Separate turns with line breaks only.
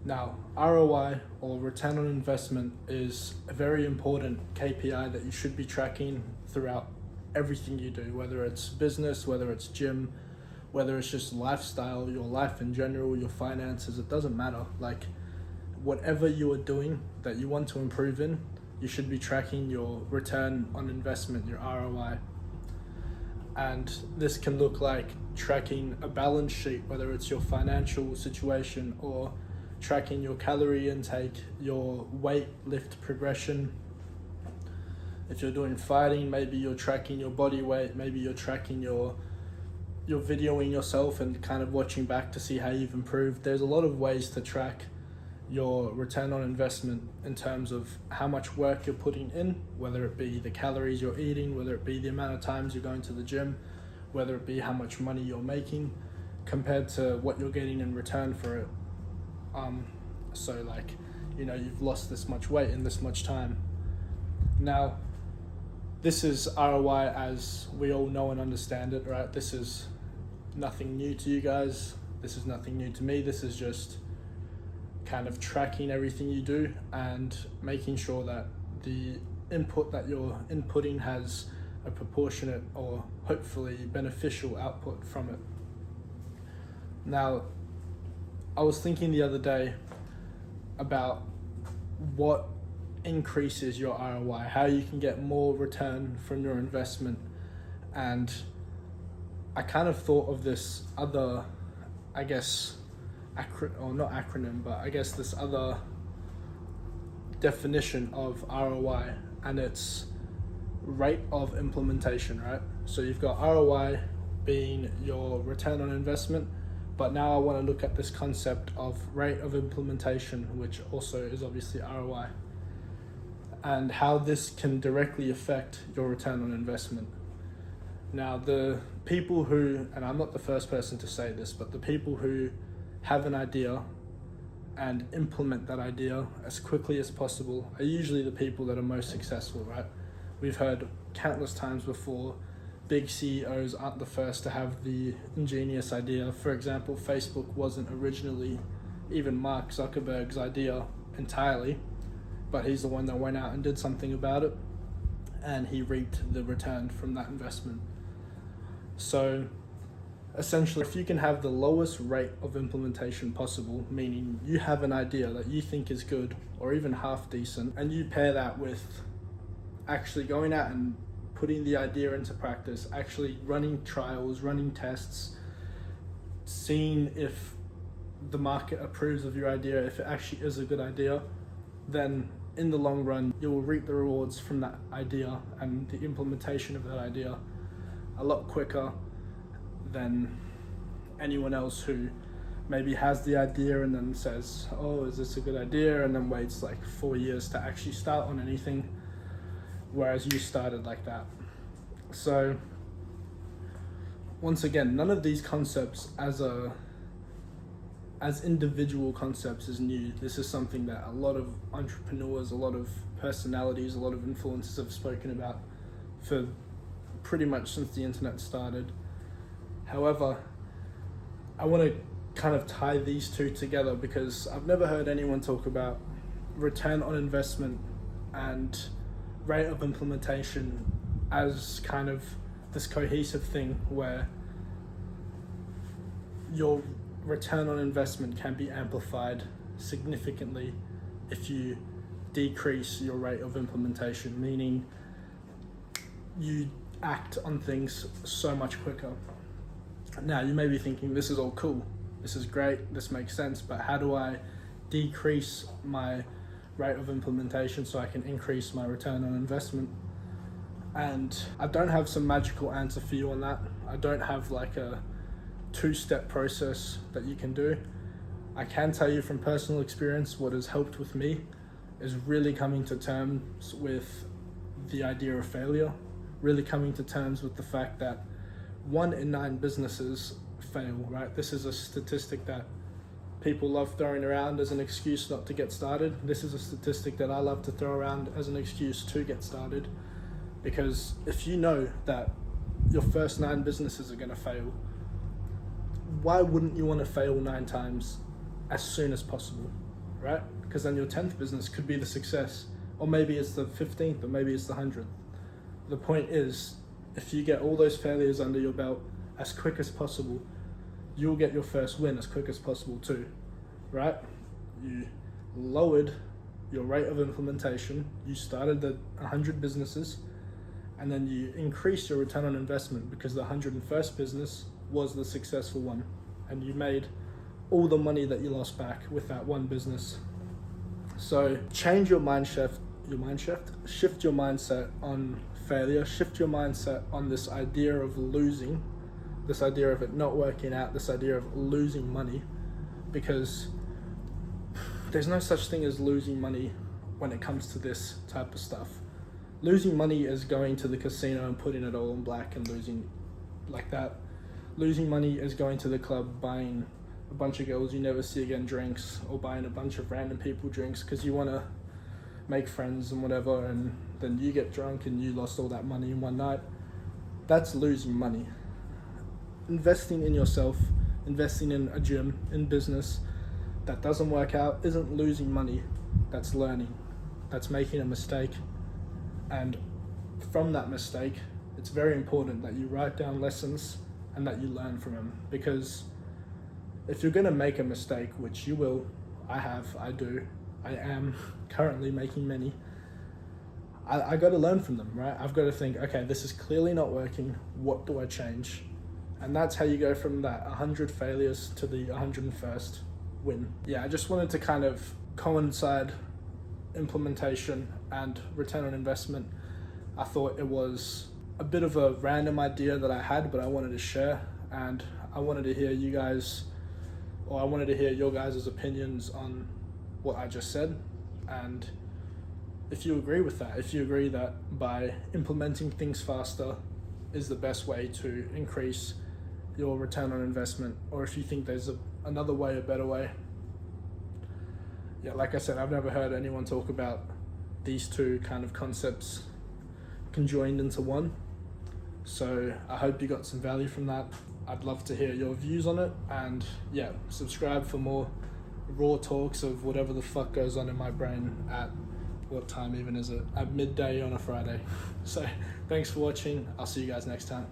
Now, ROI or return on investment is a very important KPI that you should be tracking throughout everything you do, whether it's business, whether it's gym, whether it's just lifestyle, your life in general, your finances, it doesn't matter. Like, whatever you are doing that you want to improve in, you should be tracking your return on investment, your ROI. And this can look like tracking a balance sheet, whether it's your financial situation or tracking your calorie intake, your weight lift progression. If you're doing fighting, maybe you're tracking your body weight, maybe you're tracking you're videoing yourself and kind of watching back to see how you've improved. There's a lot of ways to track your return on investment in terms of how much work you're putting in, whether it be the calories you're eating, whether it be the amount of times you're going to the gym, whether it be how much money you're making compared to what you're getting in return for it. So like, you've lost this much weight in this much time. Now, this is ROI as we all know and understand it, right? This is nothing new to you guys. This is nothing new to me. This is just kind of tracking everything you do and making sure that the input that you're inputting has a proportionate or hopefully beneficial output from it. Now, I was thinking the other day about what increases your ROI, how you can get more return from your investment. And I kind of thought of this other, this other definition of ROI, and it's rate of implementation, right? So you've got ROI being your return on investment, but now I want to look at this concept of rate of implementation, which also is obviously ROI, and how this can directly affect your return on investment. Now, the people who, and I'm not the first person to say this, but the people who have an idea and implement that idea as quickly as possible are usually the people that are most successful, right? We've heard countless times before, big CEOs aren't the first to have the ingenious idea. For example, Facebook wasn't originally even Mark Zuckerberg's idea entirely, but he's the one that went out and did something about it, and he reaped the return from that investment. So essentially, if you can have the lowest rate of implementation possible, meaning you have an idea that you think is good or even half decent, and you pair that with actually going out and putting the idea into practice, actually running trials, running tests, seeing if the market approves of your idea, if it actually is a good idea, then in the long run, you will reap the rewards from that idea and the implementation of that idea a lot quicker than anyone else who maybe has the idea and then says, oh, is this a good idea? And then waits like 4 years to actually start on anything, whereas you started like that. So once again, none of these concepts as individual concepts is new. This is something that a lot of entrepreneurs, a lot of personalities, a lot of influencers have spoken about for pretty much since the internet started. However, I want to kind of tie these two together because I've never heard anyone talk about return on investment and rate of implementation as kind of this cohesive thing where your return on investment can be amplified significantly if you decrease your rate of implementation, meaning you act on things so much quicker. Now, you may be thinking, this is all cool, this is great, this makes sense, but how do I decrease my rate of implementation so I can increase my return on investment? And I don't have some magical answer for you on that. I don't have like a 2-step process that you can do. I can tell you from personal experience, what has helped with me is really coming to terms with the idea of failure, really coming to terms with the fact that 1 in 9 businesses fail, right? This is a statistic that people love throwing around as an excuse not to get started. This is a statistic that I love to throw around as an excuse to get started, because if you know that your first 9 businesses are going to fail, why wouldn't you want to fail 9 times as soon as possible? right? Because then your 10th business could be the success, or maybe it's the 15th, or maybe it's the 100th. The point is, if you get all those failures under your belt as quick as possible, you'll get your first win as quick as possible too, right? You lowered your rate of implementation, you started the 100 businesses, and then you increased your return on investment because the 101st business was the successful one, and you made all the money that you lost back with that one business. So change your shift your mindset on failure, shift your mindset on this idea of losing, this idea of it not working out, this idea of losing money, because there's no such thing as losing money when it comes to this type of stuff. Losing money is going to the casino and putting it all in black and losing like that. Losing money is going to the club, buying a bunch of girls you never see again drinks, or buying a bunch of random people drinks because you want to make friends and whatever, and then you get drunk and you lost all that money in one night. That's losing money. Investing in yourself, investing in a gym, in business that doesn't work out isn't losing money. That's learning. That's making a mistake. And from that mistake, it's very important that you write down lessons and that you learn from them. Because if you're going to make a mistake, which you will, I am currently making many, I got to learn from them, right? I've got to think, okay, this is clearly not working. What do I change? And that's how you go from that 100 failures to the 101st win. Yeah, I just wanted to kind of coincide implementation and return on investment. I thought it was a bit of a random idea that I had, but I wanted to share, and I wanted to hear your guys' opinions on what I just said. And if you agree with that, if you agree that by implementing things faster is the best way to increase your return on investment, or if you think there's another way, a better way. Yeah, like I said, I've never heard anyone talk about these two kind of concepts conjoined into one. So I hope you got some value from that. I'd love to hear your views on it, and yeah, subscribe for more raw talks of whatever the fuck goes on in my brain at, what time even is it? At midday on a Friday. So thanks for watching. I'll see you guys next time.